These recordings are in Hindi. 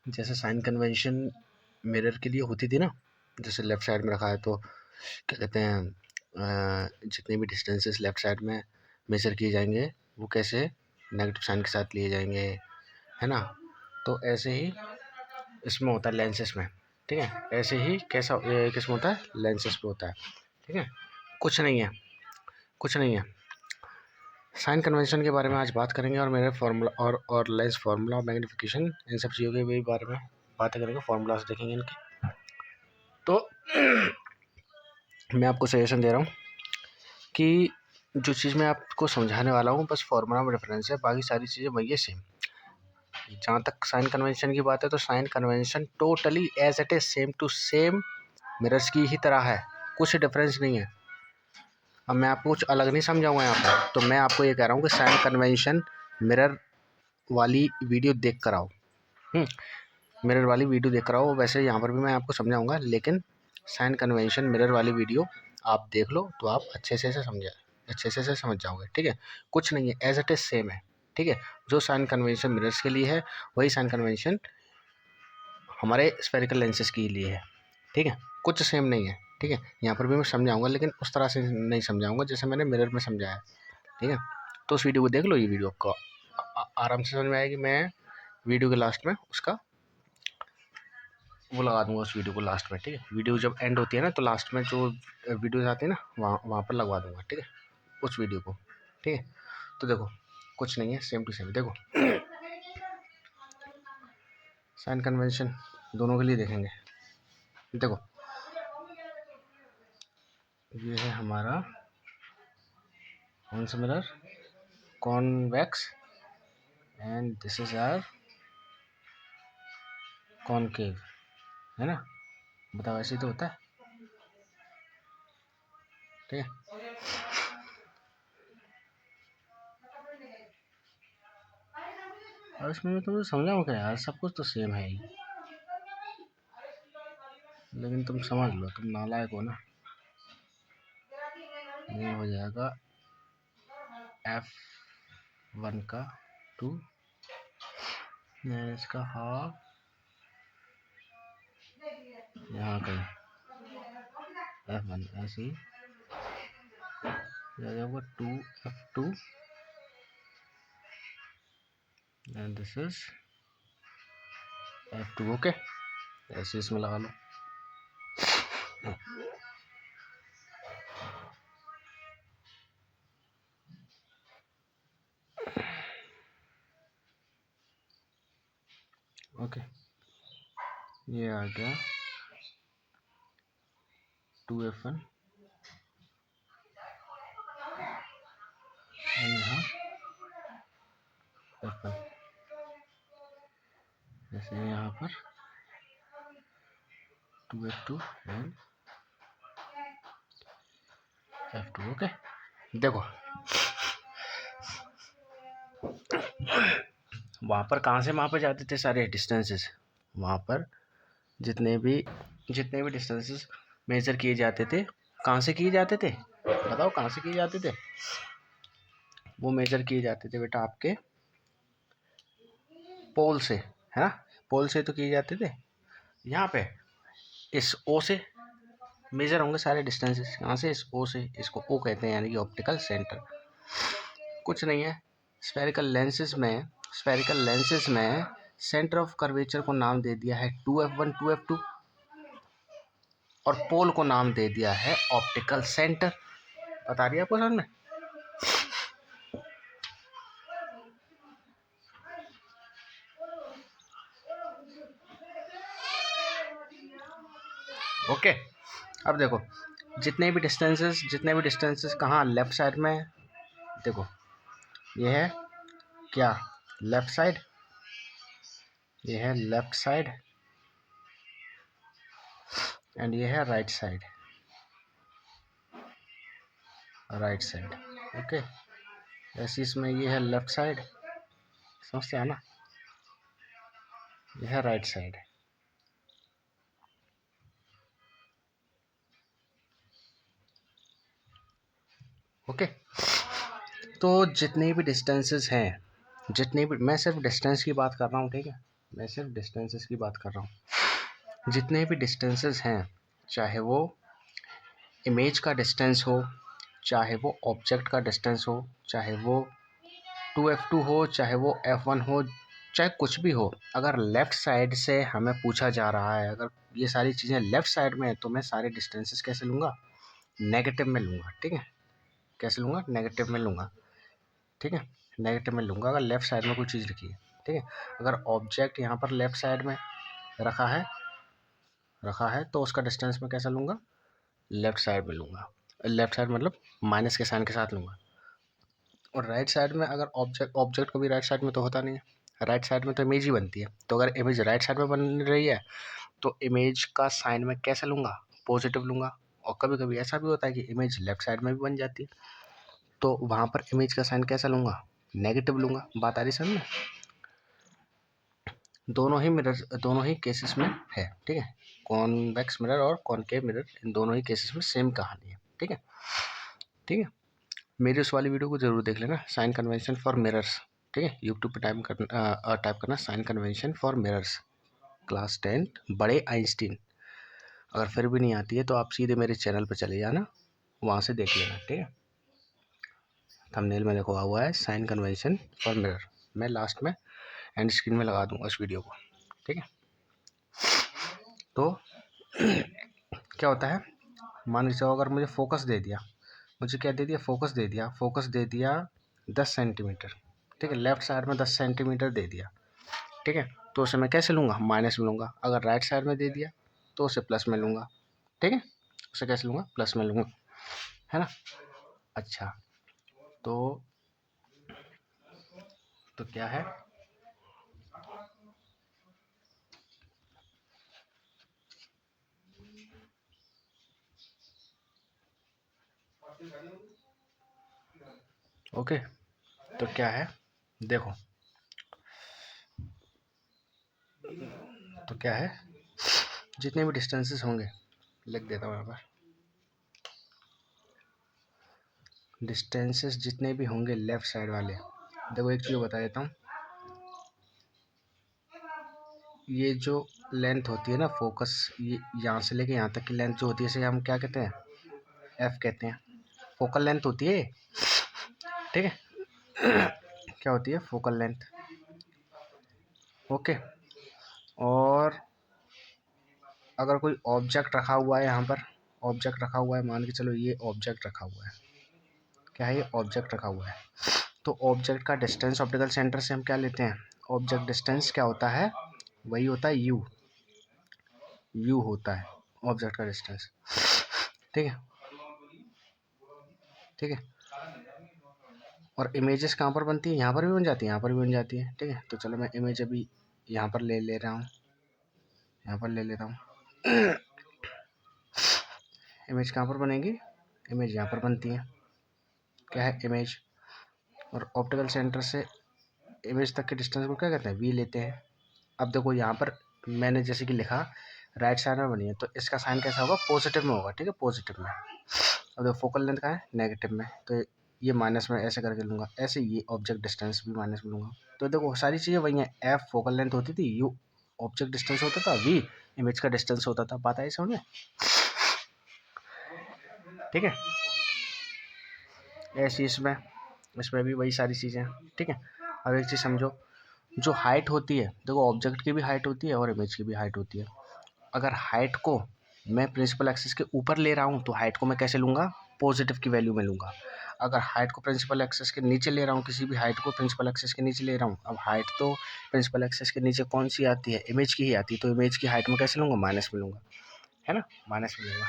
जैसे साइन कन्वेंशन मिरर के लिए होती थी ना, जैसे लेफ़्ट साइड में रखा है तो क्या कहते हैं, जितने भी डिस्टेंसेस लेफ़्ट साइड में मेज़र किए जाएंगे वो कैसे नेगेटिव साइन के साथ लिए जाएंगे, है ना। तो ऐसे ही इसमें होता है लेंसेस में, ठीक है। ऐसे ही कैसा किसमें होता है, लेंसेस पे होता है, ठीक है। कुछ नहीं है, कुछ नहीं है। साइन कन्वेंशन के बारे में आज बात करेंगे, और मेरे फार्मूला और लेंस फार्मूला, मैग्नीफिकेशन, इन सब चीज़ों के भी बारे में बातें करेंगे, फार्मूलाज देखेंगे इनके। तो मैं आपको सजेशन दे रहा हूँ कि जो चीज़ मैं आपको समझाने वाला हूँ बस फार्मूला में डिफरेंस है, बाकी सारी चीज़ें वही है सेम। जहाँ तक साइन कन्वेंशन की बात है तो sign convention totally as it is same to same mirrors की ही तरह है, कुछ डिफरेंस नहीं है। अब मैं आपको कुछ अलग नहीं समझाऊंगा यहाँ पर, तो मैं आपको ये कह रहा हूँ कि साइन कन्वेंशन मिरर वाली वीडियो देख कर आओ, मिरर वाली वीडियो देख कर आओ। वैसे यहाँ पर भी मैं आपको समझाऊंगा, लेकिन साइन कन्वेंशन मिरर वाली वीडियो आप देख लो तो आप अच्छे से समझ जाओगे, ठीक है। कुछ नहीं है, एज इट इज सेम है, ठीक है। जो साइन कन्वेंशन मिरर्स के लिए है वही साइन कन्वेंशन हमारे स्फेरिकल लेंसेज के लिए है, ठीक है। कुछ सेम नहीं है, ठीक है। यहाँ पर भी मैं समझाऊंगा, लेकिन उस तरह से नहीं समझाऊंगा जैसे मैंने मिरर में समझाया, ठीक है। तो उस वीडियो को देख लो, ये वीडियो आपको आराम से समझ में आएगी। मैं वीडियो के लास्ट में उसका वो लगा दूंगा, उस वीडियो को लास्ट में, ठीक है। वीडियो जब एंड होती है ना तो लास्ट में जो वीडियोज आती है ना वहाँ पर लगवा दूंगा, ठीक है, उस वीडियो को, ठीक है। तो देखो कुछ नहीं है, सेम टू सेम। देखो साइन कन्वेंशन दोनों के लिए देखेंगे। देखो ये है हमारा कौन सा mirror, convex, and this is our concave, है ना। बताओ ऐसे ही तो होता है, ठीक है। और इसमें मैं तुम्हें समझाऊँ क्या यार, सब कुछ तो सेम है ही, लेकिन तुम समझ लो, तुम नालायक हो ना। ये हो जाएगा F1 का 2, इसका हाफ यहाँ कहीं F1 ऐसे ही जाएगा 2F2, and this is F2, okay. ऐसे इसमें लगा लो। ओके, ये आ गया 2F1, और यहाँ F1, जैसे यहाँ पर 2F2 एंड F2, ओके। देखो वहाँ पर कहाँ से वहाँ पर जाते थे सारे डिस्टेंसेस, वहाँ पर जितने भी डिस्टेंसेस मेजर किए जाते थे, कहाँ से किए जाते थे, बताओ कहाँ से किए जाते थे। वो मेजर किए जाते थे बेटा आपके पोल से, है ना। पोल से तो किए जाते थे। यहाँ पे इस ओ से मेजर होंगे सारे डिस्टेंसेस, यहाँ से इस ओ से, इसको ओ कहते हैं, यानी कि ऑप्टिकल सेंटर। कुछ नहीं है, स्फेरिकल लेंसेज में सेंटर ऑफ कर्वेचर को नाम दे दिया है 2F1 2F2, और पोल को नाम दे दिया है ऑप्टिकल सेंटर। बता रही है आपको समझ में। ओके, अब देखो जितने भी डिस्टेंसेस कहाँ, लेफ्ट साइड में। देखो ये है क्या, लेफ्ट साइड, ये है लेफ्ट साइड, एंड ये है राइट साइड, ओके। ऐसे इसमें ये है लेफ्ट साइड, समझते हैं ना, ये है राइट साइड, ओके। तो जितने भी डिस्टेंसेस हैं, मैं सिर्फ डिस्टेंस की बात कर रहा हूँ, ठीक है। मैं सिर्फ डिस्टेंसेस की बात कर रहा हूँ। जितने भी डिस्टेंसेस हैं, चाहे वो इमेज का डिस्टेंस हो, चाहे वो ऑब्जेक्ट का डिस्टेंस हो, चाहे वो 2f2 हो, चाहे वो f1 हो, चाहे कुछ भी हो, अगर लेफ़्ट साइड से हमें पूछा जा रहा है, अगर ये सारी चीज़ें लेफ़्ट साइड में है, तो मैं सारे डिस्टेंसेस कैसे लूँगा? नेगेटिव में लूँगा। ठीक है, कैसे लूँगा? नेगेटिव में लूँगा। ठीक है, नेगेटिव में लूँगा अगर लेफ़्ट साइड में कोई चीज़ लिखी है। ठीक है, अगर ऑब्जेक्ट यहाँ पर लेफ़्ट साइड में रखा है तो उसका डिस्टेंस मैं कैसा लूँगा? लेफ़्ट साइड में लूँगा। लेफ़्ट साइड मतलब माइनस के साइन के साथ लूँगा। और राइट साइड में अगर ऑब्जेक्ट को भी राइट साइड में तो होता नहीं है, राइट साइड में तो इमेज ही बनती है। तो अगर इमेज राइट साइड में बन रही है तो इमेज का साइन मैं कैसे लूँगा? पॉजिटिव लूँगा। और कभी कभी ऐसा भी होता है कि इमेज लेफ़्ट साइड में भी बन जाती है, तो वहाँ पर इमेज का साइन कैसा लूँगा? नेगेटिव लूँगा। बात आ रही समझ में? दोनों ही केसेस में है। ठीक है, कॉन्वेक्स मिरर और कॉनकेव मिरर, इन दोनों ही केसेस में सेम कहानी है। ठीक है, ठीक है, मेरी उस वाली वीडियो को ज़रूर देख लेना, साइन कन्वेंशन फॉर मिरर्स। ठीक है, यूट्यूब पे टाइप करना sign convention for mirrors, class 10 बड़े आइंस्टीन। अगर फिर भी नहीं आती है तो आप सीधे मेरे चैनल पर चले जाना, वहाँ से देख लेना। ठीक है, थंबनेल में लिखा हुआ है साइन कन्वेंशन फॉर मिरर, मैं लास्ट में एंड स्क्रीन में लगा दूंगा उस वीडियो को। ठीक है, तो क्या होता है, मान लीजिए अगर मुझे फोकस दे दिया, मुझे क्या दे दिया? फोकस दे दिया 10 सेंटीमीटर। ठीक है, लेफ्ट साइड में 10 सेंटीमीटर दे दिया। ठीक है, तो उसे मैं कैसे लूँगा? माइनस में लूँगा। अगर राइट साइड में दे दिया तो उसे प्लस में लूँगा। ठीक है, उसे कैसे लूँगा? प्लस में लूँगा, है ना? अच्छा, तो क्या है? ओके, तो क्या है देखो, तो क्या है, जितने भी डिस्टेंसेस होंगे लिख देता हूँ यहाँ पर, डिस्टेंसेस जितने भी होंगे लेफ़्ट साइड वाले, देखो एक चीज़ बता देता हूँ, ये जो लेंथ होती है ना फोकस, ये यहाँ से लेके यहाँ तक की लेंथ जो होती है इसे हम क्या कहते हैं? एफ कहते हैं, फोकल लेंथ होती है। ठीक है, क्या होती है? Focal length. ओके, और अगर कोई ऑब्जेक्ट रखा हुआ है, यहाँ पर ऑब्जेक्ट रखा हुआ है, मान के चलो ये ऑब्जेक्ट रखा हुआ है, क्या है? ये ऑब्जेक्ट रखा हुआ है, तो ऑब्जेक्ट का डिस्टेंस ऑप्टिकल सेंटर से हम क्या लेते हैं? ऑब्जेक्ट डिस्टेंस क्या होता है? वही होता है यू होता है ऑब्जेक्ट का डिस्टेंस। ठीक है, ठीक है, और इमेजेस कहाँ पर बनती है? यहाँ पर भी बन जाती है, यहाँ पर भी बन जाती है। ठीक है, तो चलो मैं इमेज अभी यहाँ पर ले रहा हूँ, यहाँ पर ले लेता हूँ। इमेज कहाँ पर बनेगी? इमेज यहाँ पर बनती है, क्या है? इमेज। और ऑप्टिकल सेंटर से इमेज तक के डिस्टेंस को क्या कहते हैं? वी लेते हैं। अब देखो यहाँ पर मैंने जैसे कि लिखा राइट साइड में बनी है, तो इसका साइन कैसा होगा? पॉजिटिव में होगा। ठीक है, पॉजिटिव में। अब देखो फोकल लेंथ का है नेगेटिव में, तो ये माइनस में ऐसे करके लूँगा, ऐसे ये ऑब्जेक्ट डिस्टेंस भी माइनस में लूँगा। तो देखो सारी चीज़ें वही हैं, एफ फोकल लेंथ होती थी, यू ऑब्जेक्ट डिस्टेंस होता था, वी इमेज का डिस्टेंस होता था। बात आई समझ में? ठीक है, ऐसी इसमें भी वही सारी चीज़ें हैं। ठीक है, अब एक चीज़ समझो, जो हाइट होती है, देखो ऑब्जेक्ट की भी हाइट होती है और इमेज की भी हाइट होती है। अगर हाइट को मैं प्रिंसिपल एक्सिस के ऊपर ले रहा हूँ तो हाइट को मैं कैसे लूँगा? पॉजिटिव की वैल्यू में लूँगा। अगर हाइट को प्रिंसिपल एक्सिस के नीचे ले रहा हूँ, किसी भी हाइट को प्रिंसिपल एक्सिस के नीचे ले रहा हूँ, अब हाइट तो प्रिंसिपल एक्सिस के नीचे कौन सी आती है? इमेज की ही आती है, तो इमेज की हाइट में कैसे लूँगा? माइनस में लूँगा, है ना? माइनस में लूँगा।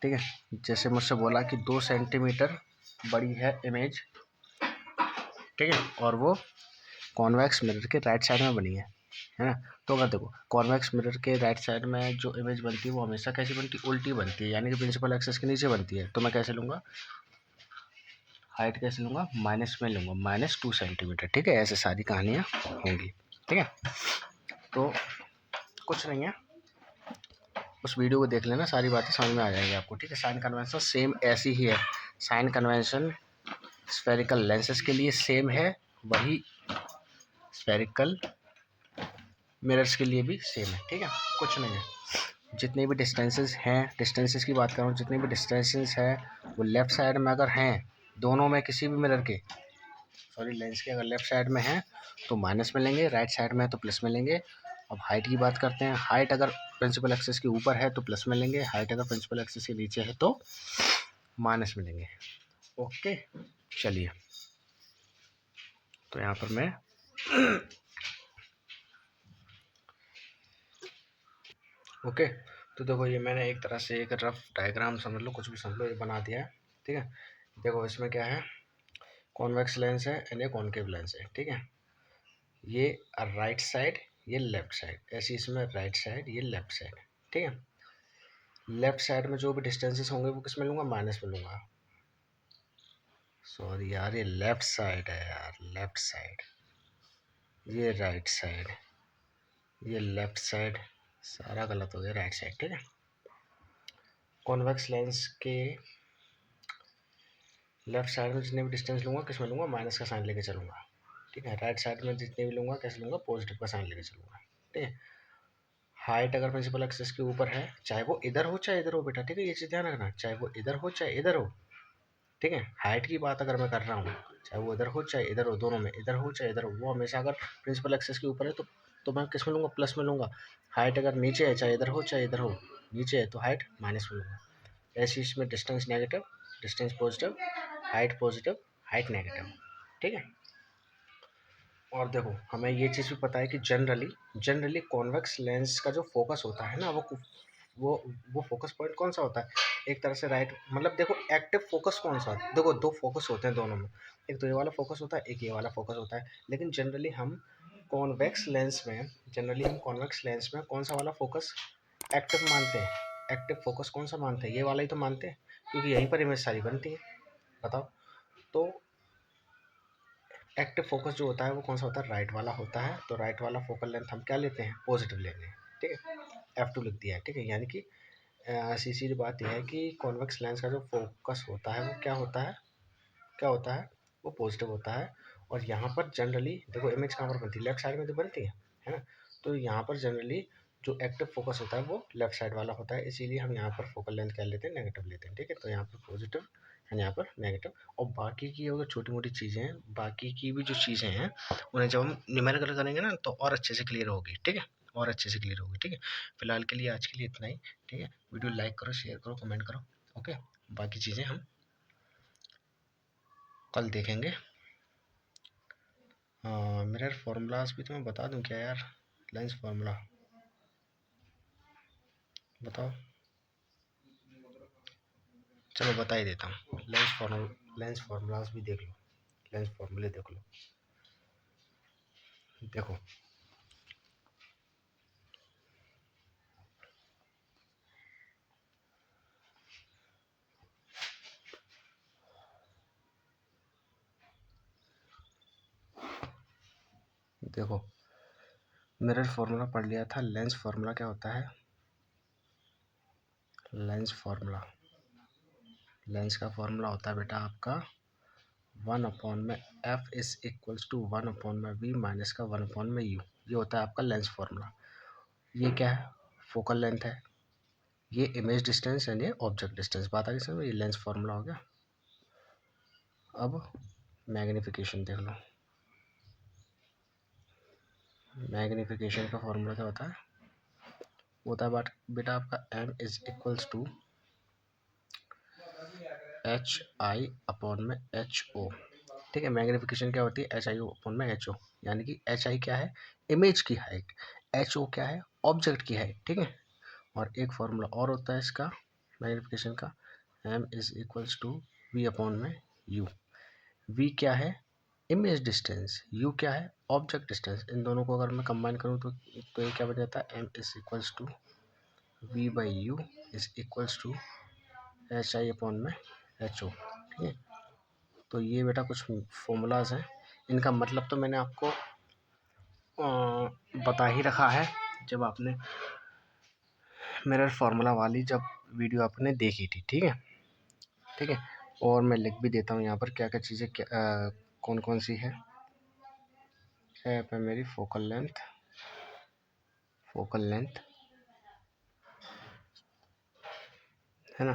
ठीक है, जैसे मुझसे बोला कि 2 सेंटीमीटर बड़ी है इमेज, ठीक है, और वो कॉन्वेक्स मिरर के राइट साइड में बनी है ना? तो अगर देखो कॉन्वेक्स मिरर के राइट साइड में जो इमेज बनती है वो हमेशा कैसी बनती है? उल्टी बनती है, यानी कि प्रिंसिपल एक्सिस के नीचे बनती है। तो मैं कैसे लूँगा? हाइट कैसे लूँगा? माइनस में लूँगा, -2 सेंटीमीटर। ठीक है, ऐसे सारी कहानियाँ होंगी। ठीक है, तो कुछ नहीं है, उस वीडियो को देख लेना, सारी बातें समझ में आ जाएंगी आपको। ठीक है, साइन कन्वेंशन सेम ऐसी ही है, साइन कन्वेंशन स्फेरिकल लेंसेज के लिए सेम है, वही स्फेरिकल मिरर्स के लिए भी सेम है, ठीक है, कुछ नहीं है। जितने भी डिस्टेंसेस हैं, डिस्टेंसेस की बात कर रहा हूँ, जितने भी डिस्टेंसेस हैं वो लेफ़्ट साइड में अगर हैं, दोनों में किसी भी मिरर के, सॉरी लेंस के, अगर लेफ़्ट साइड में हैं तो माइनस में लेंगे, राइट साइड में है तो प्लस में लेंगे। अब हाइट की बात करते हैं, हाइट अगर प्रिंसिपल एक्सिस के ऊपर है तो प्लस में लेंगे, हाइट अगर प्रिंसिपल एक्सिस के नीचे है तो माइनस में लेंगे। ओके, चलिए तो यहाँ पर मैं ओके, तो देखो ये मैंने एक तरह से एक रफ डायग्राम समझ लो, कुछ भी समझ लो, ये बना दिया है, ठीक है। देखो इसमें क्या है, कॉन्वेक्स लेंस है एंड ये कॉनकेव लेंस है, ठीक है। ये राइट साइड, ये लेफ्ट साइड, ऐसे इसमें राइट साइड, ये लेफ्ट साइड, ठीक है। लेफ्ट साइड में जो भी डिस्टेंसेस होंगे वो किस में लूँगा, माइनस में लूँगा। सॉरी यार, ये लेफ्ट साइड है यार, लेफ्ट साइड, ये राइट साइड, ये लेफ्ट साइड, सारा गलत हो गया, राइट साइड, ठीक है। कॉन्वेक्स लेंस के लेफ्ट साइड में जितने भी डिस्टेंस लूँगा किस में लूँगा, माइनस का साइन लेके चलूँगा, ठीक है। राइट साइड में जितने भी लूँगा कैसे लूँगा, पॉजिटिव का साइन लेके चलूँगा, ठीक है। हाइट अगर प्रिंसिपल एक्सिस के ऊपर है, चाहे वो इधर हो चाहे इधर हो बेटा, ठीक है, ये चीज़ ध्यान रखना, चाहे वो इधर हो चाहे इधर हो, ठीक है। हाइट की बात अगर मैं कर रहा हूँ, चाहे वो इधर हो चाहे इधर हो, दोनों में, इधर हो चाहे इधर हो, वो हमेशा अगर प्रिंसिपल एक्सिस के ऊपर है तो मैं किस में लूँगा, प्लस में लूँगा। हाइट अगर नीचे है, चाहे इधर हो चाहे इधर हो, नीचे है तो हाइट माइनस में लूँगा। ऐसे इसमें distance negative, distance positive, height positive, height negative, ठीक है। और देखो हमें ये चीज़ भी पता है कि जनरली कॉन्वेक्स लेंस का जो फोकस होता है ना, वो वो फोकस पॉइंट कौन सा होता है, एक तरह से राइट, मतलब देखो एक्टिव फोकस कौन सा होता है, देखो दो फोकस होते हैं दोनों में, एक तो ये वाला फोकस होता है, एक ये वाला फोकस होता है। लेकिन जनरली हम कॉन्वेक्स लेंस में कौन सा वाला फोकस एक्टिव मानते हैं, एक्टिव फोकस कौन सा मानते हैं, ये वाला ही तो मानते हैं, क्योंकि यहीं पर इमेज सारी बनती है। बताओ, तो एक्टिव फोकस जो होता है वो कौन सा होता है, राइट वाला होता है। तो राइट वाला फोकल लेंथ हम क्या लेते हैं, पॉजिटिव लेते हैं, ठीक है। F2 लिख दिया है, ठीक है। यानी कि सीधी बात यह है कि कॉन्वेक्स लेंस का जो फोकस होता है वो क्या होता है, वो पॉजिटिव होता है। और यहाँ पर जनरली देखो इमेज कहाँ पर बनती है, लेफ्ट साइड में तो बनती है ना। तो यहाँ पर जनरली जो एक्टिव फोकस होता है वो लेफ्ट साइड वाला होता है, इसीलिए हम यहाँ पर फोकल लेंथ क्या लेते हैं, नेगेटिव लेते हैं, ठीक है। तो यहाँ पर पॉजिटिव एंड यहाँ पर नेगेटिव। और बाकी की अगर छोटी मोटी चीज़ें हैं, बाकी की भी जो चीज़ें हैं उन्हें जब हम न्यूमेरिकल करेंगे ना तो और अच्छे से क्लियर होगी, ठीक है, और अच्छे से क्लियर होगी, ठीक है। फिलहाल के लिए आज के लिए इतना ही, ठीक है। वीडियो लाइक करो, शेयर करो, कमेंट करो, ओके। बाकी चीज़ें हम कल देखेंगे। मिरर फार्मूलाज भी तो मैं बता दूं क्या यार, लेंस फार्मूला बताओ, चलो बता ही देता हूँ। लेंस फार्मूलाज भी देख लो, लेंस फार्मूले देख लो। देखो देखो मिरर फार्मूला पढ़ लिया था, लेंस फार्मूला क्या होता है, लेंस का फार्मूला होता है बेटा आपका 1 में एफ इज इक्वल्स टू 1 में वी माइनस का 1 में यू, ये होता है आपका लेंस फार्मूला। ये क्या है, फोकल लेंथ है, ये इमेज डिस्टेंस एंड ये ऑब्जेक्ट डिस्टेंस, बात आ गई समझ, ये लेंस फार्मूला हो गया। अब मैग्नीफिकेशन देख लो, मैग्नीफिकेशन का फार्मूला क्या होता है, होता है बेटा आपका m is equals to h i upon में एच ओ, ठीक है। मैग्नीफिकेशन क्या होती है, एच आई अपॉन में एच ओ, यानी कि एच आई क्या है, इमेज की हाइट, एच ओ क्या है, ऑब्जेक्ट की हाइट, ठीक है। और एक फार्मूला और होता है इसका मैग्नीफिकेशन का, m is equals to v upon में u। v क्या है, इमेज डिस्टेंस, u क्या है, ऑब्जेक्ट डिस्टेंस। इन दोनों को अगर मैं कंबाइन करूँ तो ये क्या बन जाता है, m is equals to v by u is equals to h i upon में एच ओ, ठीक है। तो ये बेटा कुछ फॉर्मूलाज हैं, इनका मतलब तो मैंने आपको बता ही रखा है जब आपने मिरर फार्मूला वाली जब वीडियो आपने देखी थी, ठीक है, ठीक है। और मैं लिख भी देता हूँ यहाँ पर क्या क्या चीज़ें कौन कौन सी है, एफ है मेरी फोकल लेंथ, है ना।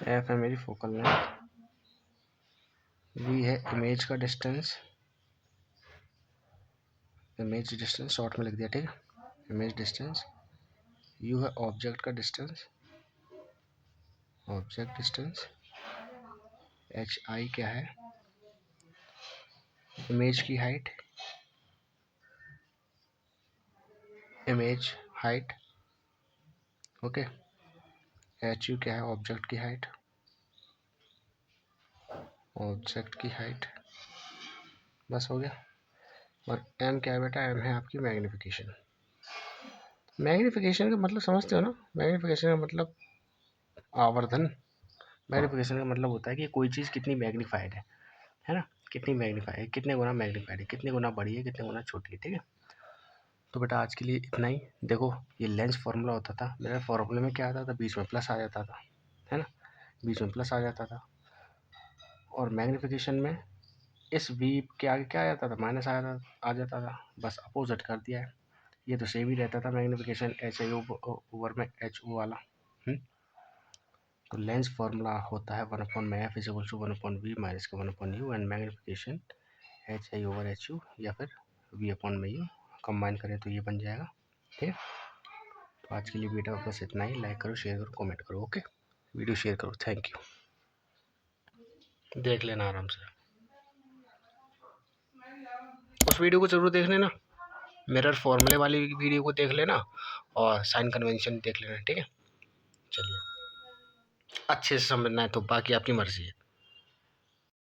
एफ है मेरी फोकल लेंथ, वी है इमेज का डिस्टेंस, इमेज डिस्टेंस शॉर्ट में लिख दिया, ठीक है, इमेज डिस्टेंस। यू है ऑब्जेक्ट का distance, object distance. H I क्या है, इमेज की height, image height, okay. H U क्या है, ऑब्जेक्ट की हाइट, ऑब्जेक्ट की हाइट, बस हो गया। और एम क्या है बेटा, एम है आपकी मैग्नीफिकेशन। मैग्नीफिकेशन का मतलब समझते हो ना, मैग्नीफिकेशन का मतलब आवर्धन। मैग्नीफिकेशन का मतलब होता है कि कोई चीज़ कितनी मैग्नीफाइड है ना, कितनी मैग्नीफाइड है, कितने गुना मैग्नीफाइड है, कितने गुना बड़ी है, कितने गुना छोटी है, ठीक है। तो बेटा आज के लिए इतना ही। देखो ये लेंस फार्मूला होता था, मेरा फार्मूले में क्या आता था, बीच में प्लस आ जाता था, है ना, बीच में प्लस आ जाता था। और मैग्नीफिकेशन में इस वी के आगे क्या आ जाता था, माइनस आ जाता था, बस अपोजिट कर दिया है। ये तो सेम ही रहता था मैग्नीफिकेशन, एच आई ओवर में एच ओ वाला। तो लेंस फार्मूला होता है 1/में F is equal to 1/v minus के 1/u, and magnification H I over H U या फिर v/में यू, कंबाइन करें तो ये बन जाएगा, ठीक है। तो आज के लिए वीडियो बस इतना ही। लाइक करो, शेयर करो, कमेंट करो, ओके। वीडियो शेयर करो, थैंक यू। देख लेना आराम से, उस वीडियो को जरूर देख लेना, मिरर फॉर्मूले वाली वीडियो को देख लेना और साइन कन्वेंशन देख लेना, ठीक है। चलिए, अच्छे से समझना है तो बाकी आपकी मर्जी है।